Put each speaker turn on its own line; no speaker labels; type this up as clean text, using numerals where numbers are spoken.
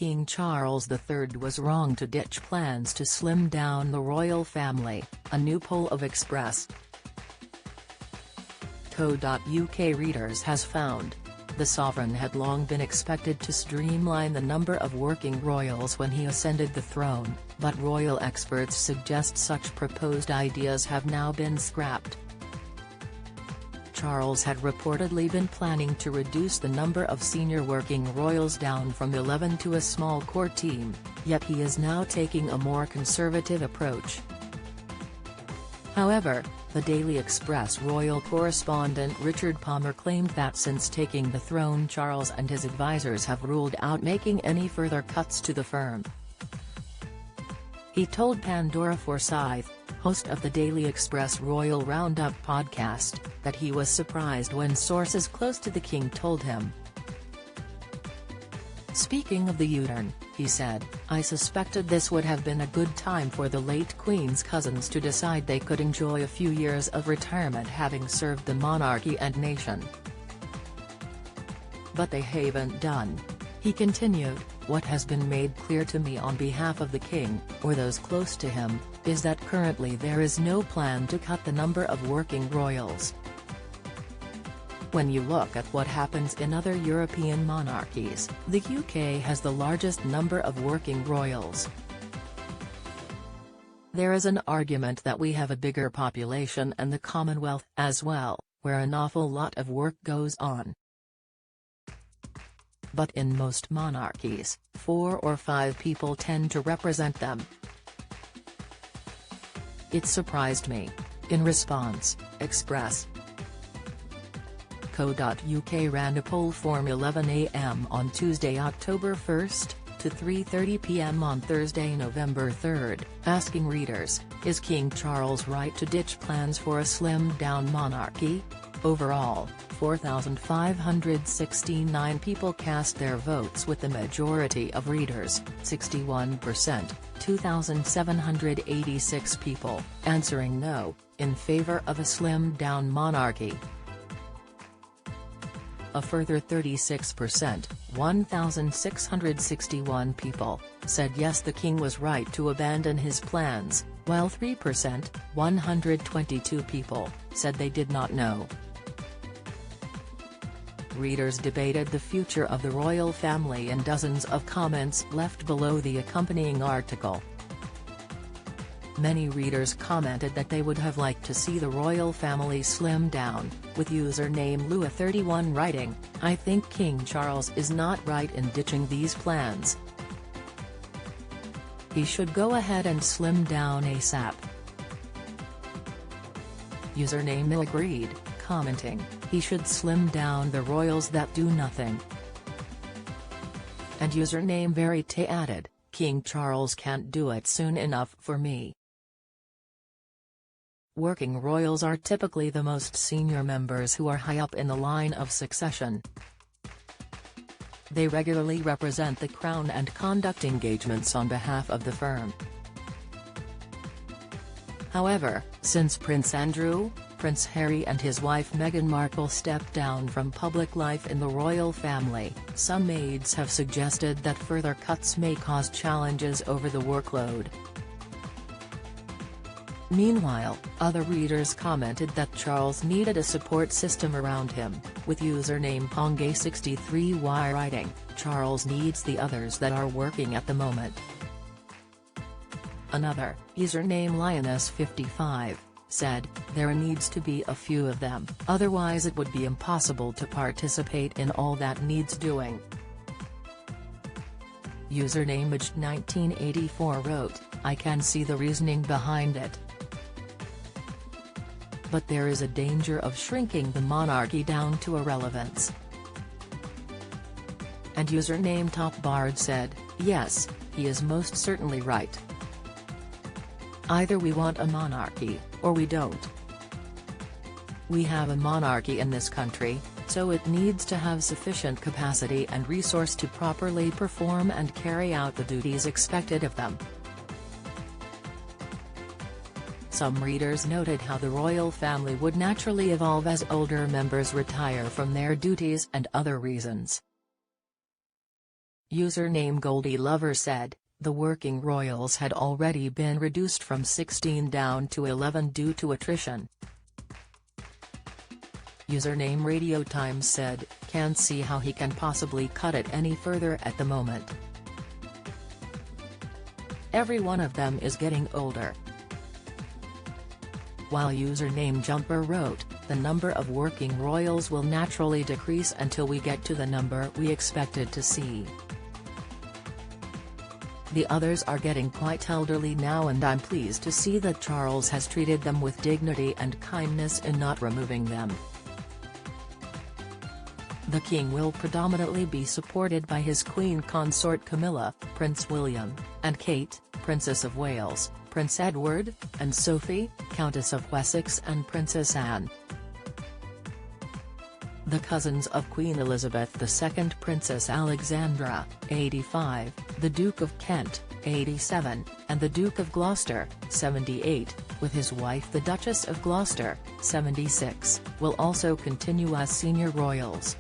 King Charles III was wrong to ditch plans to slim down the royal family, a new poll of Express.co.uk readers has found. The sovereign had long been expected to streamline the number of working royals when he ascended the throne, but royal experts suggest such proposed ideas have now been scrapped. Charles had reportedly been planning to reduce the number of senior working royals down from 11 to a small core team, yet he is now taking a more conservative approach. However, the Daily Express royal correspondent Richard Palmer claimed that since taking the throne Charles and his advisors have ruled out making any further cuts to the firm. He told Pandora Forsyth, host of the Daily Express Royal Roundup podcast, that he was surprised when sources close to the king told him. Speaking of the U-turn, he said, "I suspected this would have been a good time for the late Queen's cousins to decide they could enjoy a few years of retirement having served the monarchy and nation. But they haven't done." He continued, "What has been made clear to me on behalf of the king, or those close to him, is that currently there is no plan to cut the number of working royals. When you look at what happens in other European monarchies, the UK has the largest number of working royals. There is an argument that we have a bigger population and the Commonwealth as well, where an awful lot of work goes on. But in most monarchies, 4 or 5 people tend to represent them. It surprised me." In response, Express.co.uk ran a poll from 11 a.m. on Tuesday, October 1, to 3:30 p.m. on Thursday, November 3, asking readers, "Is King Charles right to ditch plans for a slimmed-down monarchy?" Overall, 4,569 people cast their votes, with the majority of readers, 61%, 2,786 people, answering no, in favor of a slimmed-down monarchy. A further 36%, 1,661 people, said yes, the king was right to abandon his plans, while 3%, 122 people, said they did not know. Readers debated the future of the royal family in dozens of comments left below the accompanying article. Many readers commented that they would have liked to see the royal family slim down, with username Lua31 writing, "I think King Charles is not right in ditching these plans. He should go ahead and slim down ASAP." Username agreed, commenting, "He should slim down the royals that do nothing." And username Verite added, "King Charles can't do it soon enough for me." Working royals are typically the most senior members who are high up in the line of succession. They regularly represent the crown and conduct engagements on behalf of the firm. However, since Prince Andrew, Prince Harry and his wife Meghan Markle stepped down from public life in the royal family, some aides have suggested that further cuts may cause challenges over the workload. Meanwhile, other readers commented that Charles needed a support system around him, with username Pongay63y writing, "Charles needs the others that are working at the moment." Another, username Lioness55, said, "There needs to be a few of them, otherwise it would be impossible to participate in all that needs doing." Username Aged1984 wrote, "I can see the reasoning behind it. But there is a danger of shrinking the monarchy down to irrelevance." And username TopBard said, "Yes, he is most certainly right. Either we want a monarchy, or we don't. We have a monarchy in this country, so it needs to have sufficient capacity and resource to properly perform and carry out the duties expected of them." Some readers noted how the royal family would naturally evolve as older members retire from their duties and other reasons. Username Goldie Lover said, the working royals had already been reduced from 16 down to 11 due to attrition. Username Radio Times said, can't see how he can possibly cut it any further at the moment. Every one of them is getting older. While username Jumper wrote, the number of working royals will naturally decrease until we get to the number we expected to see. The others are getting quite elderly now, and I'm pleased to see that Charles has treated them with dignity and kindness in not removing them. The king will predominantly be supported by his queen consort Camilla, Prince William, and Kate, Princess of Wales, Prince Edward, and Sophie, Countess of Wessex, and Princess Anne. The cousins of Queen Elizabeth II, Princess Alexandra, 85, the Duke of Kent, 87, and the Duke of Gloucester, 78, with his wife the Duchess of Gloucester, 76, will also continue as senior royals.